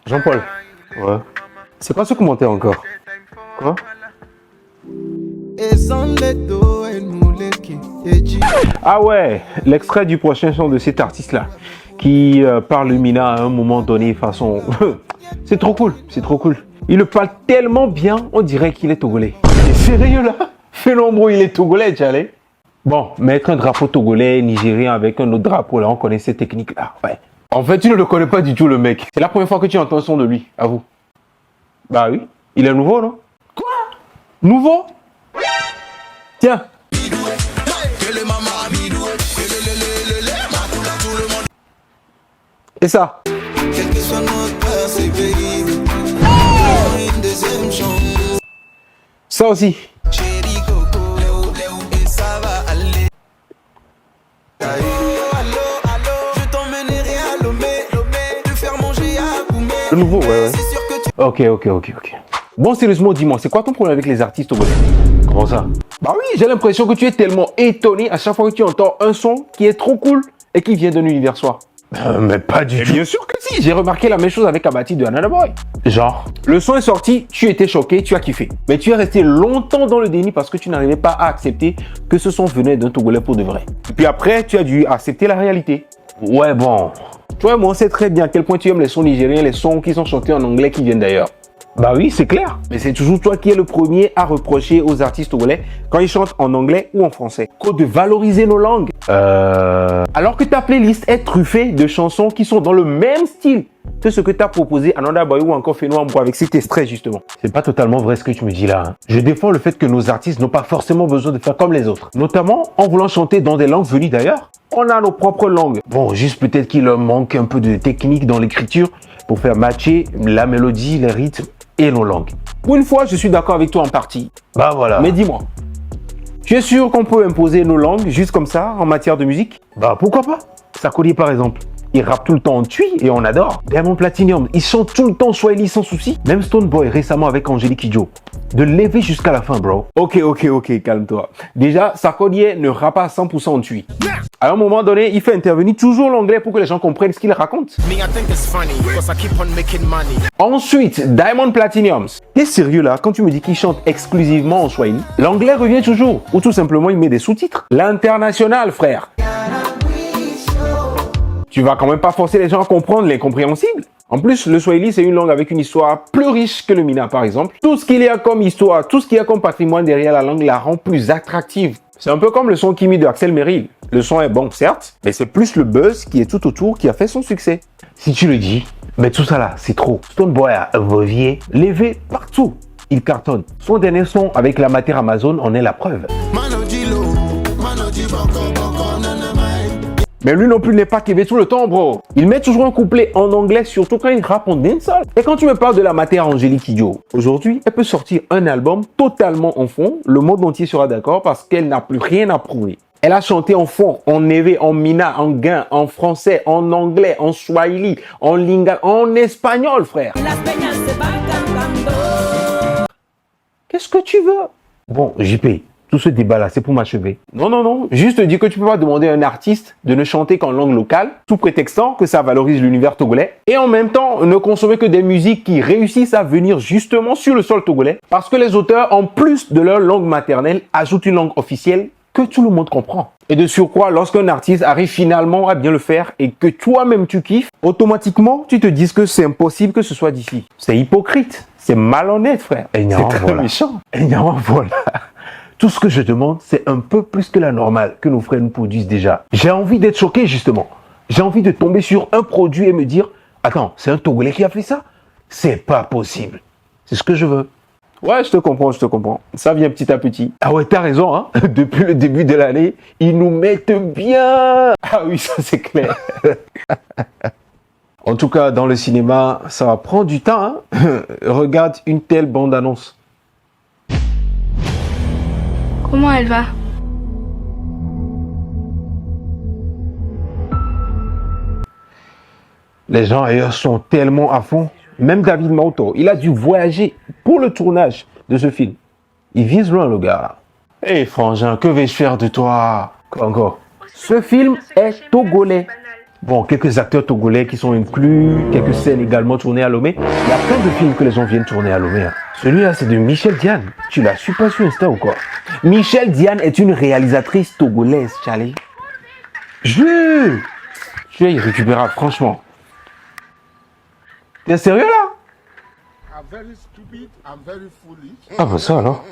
Jean-Paul. Ouais. C'est quoi ce commentaire encore? Quoi? Ah ouais, l'extrait du prochain son de cet artiste-là qui parle Mina à un moment donné façon... c'est trop cool, c'est trop cool. Il le parle tellement bien, on dirait qu'il est togolais. T'es sérieux là? Fais l'ombre, il est togolais, Tchalé. Bon, mettre un drapeau togolais, nigérien avec un autre drapeau là, on connaît cette technique-là, ouais. En fait, tu ne le connais pas du tout le mec. C'est la première fois que tu entends un son de lui, avoue. Bah oui, il est nouveau, non? Quoi? Nouveau? Tiens. Et ça? Ça aussi. Le nouveau, ouais. Ok. Bon, sérieusement, dis-moi, c'est quoi ton problème avec les artistes togolais? Comment ça? Bah oui, j'ai l'impression que tu es tellement étonné à chaque fois que tu entends un son qui est trop cool et qui vient d'un univers soi. Mais pas du tout. Bien sûr que si, j'ai remarqué la même chose avec Abati de Another Boy. Genre, le son est sorti, tu étais choqué, tu as kiffé. Mais tu es resté longtemps dans le déni parce que tu n'arrivais pas à accepter que ce son venait d'un Togolais pour de vrai. Et puis après, tu as dû accepter la réalité. Ouais, bon. Toi et moi, on sait très bien à quel point tu aimes les sons nigériens, les sons qui sont chantés en anglais qui viennent d'ailleurs. Bah oui, c'est clair. Mais c'est toujours toi qui es le premier à reprocher aux artistes togolais quand ils chantent en anglais ou en français de valoriser nos langues. Alors que ta playlist est truffée de chansons qui sont dans le même style que ce que t'as proposé à Another Boy ou encore Fais-nous Ambro avec cet extrait justement. C'est pas totalement vrai ce que tu me dis là. Hein. Je défends le fait que nos artistes n'ont pas forcément besoin de faire comme les autres. Notamment en voulant chanter dans des langues venues d'ailleurs. On a nos propres langues. Bon, juste peut-être qu'il leur manque un peu de technique dans l'écriture pour faire matcher la mélodie, les rythmes et nos langues. Pour une fois, je suis d'accord avec toi en partie. Bah voilà. Mais dis-moi, tu es sûr qu'on peut imposer nos langues juste comme ça en matière de musique? Bah pourquoi pas? Sarkodie par exemple. Il rappe tout le temps en tui et on adore. Diamond Platnumz, il chante tout le temps Swahili sans souci. Même Stone Boy récemment avec Angélique Kidjo. De lever jusqu'à la fin, bro. Ok, calme-toi. Déjà, Sarkodie ne rappe pas à 100% en tui. À un moment donné, il fait intervenir toujours l'anglais pour que les gens comprennent ce qu'il raconte. Ensuite, Diamond Platnumz. T'es sérieux là, quand tu me dis qu'il chante exclusivement en Swahili? L'anglais revient toujours. Ou tout simplement, il met des sous-titres. L'international, frère. Tu vas quand même pas forcer les gens à comprendre l'incompréhensible. En plus, le Swahili, c'est une langue avec une histoire plus riche que le Mina, par exemple. Tout ce qu'il y a comme histoire, tout ce qu'il y a comme patrimoine derrière la langue la rend plus attractive. C'est un peu comme le son Kimi de Axel Merrill. Le son est bon, certes, mais c'est plus le buzz qui est tout autour qui a fait son succès. Si tu le dis, mais tout ça là, c'est trop. Stone Boy a Vovier, levé partout. Il cartonne. Son dernier son avec la matière Amazon en est la preuve. Mais lui non plus n'est pas Kébé tout le temps, bro. Il met toujours un couplet en anglais, surtout quand il rappe en dancehall. Et quand tu me parles de la matière Angélique Kidjo, aujourd'hui, elle peut sortir un album totalement en fond. Le monde entier sera d'accord parce qu'elle n'a plus rien à prouver. Elle a chanté en fond, en Neve, en Mina, en Gain, en français, en anglais, en Swahili, en Lingala, en espagnol, frère. Qu'est-ce que tu veux? Bon, JP. Tout ce débat-là, c'est pour m'achever. Non. Juste dire que tu peux pas demander à un artiste de ne chanter qu'en langue locale, sous prétextant que ça valorise l'univers togolais, et en même temps, ne consommer que des musiques qui réussissent à venir justement sur le sol togolais, parce que les auteurs, en plus de leur langue maternelle, ajoutent une langue officielle que tout le monde comprend. Et de surcroît, lorsqu'un artiste arrive finalement à bien le faire et que toi-même tu kiffes, automatiquement, tu te dis que c'est impossible que ce soit d'ici. C'est hypocrite. C'est malhonnête, frère. C'est très méchant. Voilà. Tout ce que je demande, c'est un peu plus que la normale que nos frères nous produisent déjà. J'ai envie d'être choqué, justement. J'ai envie de tomber sur un produit et me dire « Attends, c'est un Togolais qui a fait ça? C'est pas possible. » C'est ce que je veux. Ouais, je te comprends. Ça vient petit à petit. Ah ouais, t'as raison, hein. Depuis le début de l'année, ils nous mettent bien. Ah oui, ça c'est clair. En tout cas, dans le cinéma, ça va prendre du temps, hein. Regarde une telle bande-annonce. Comment elle va? Les gens ailleurs sont tellement à fond. Même David Mauto, il a dû voyager pour le tournage de ce film. Il vise loin, le gars. Frangin, que vais-je faire de toi? Quoi encore? Ce film est togolais. Bon, quelques acteurs togolais qui sont inclus, quelques scènes également tournées à Lomé. Il y a plein de films que les gens viennent tourner à Lomé. Hein. Celui-là, c'est de Michel Diane. Tu l'as su pas sur Insta ou quoi? Michel Diane est une réalisatrice togolaise, Charlie. Je suis irrécupérable, franchement. T'es sérieux là? I'm very stupid, I'm very foolish. Ah bah ça alors.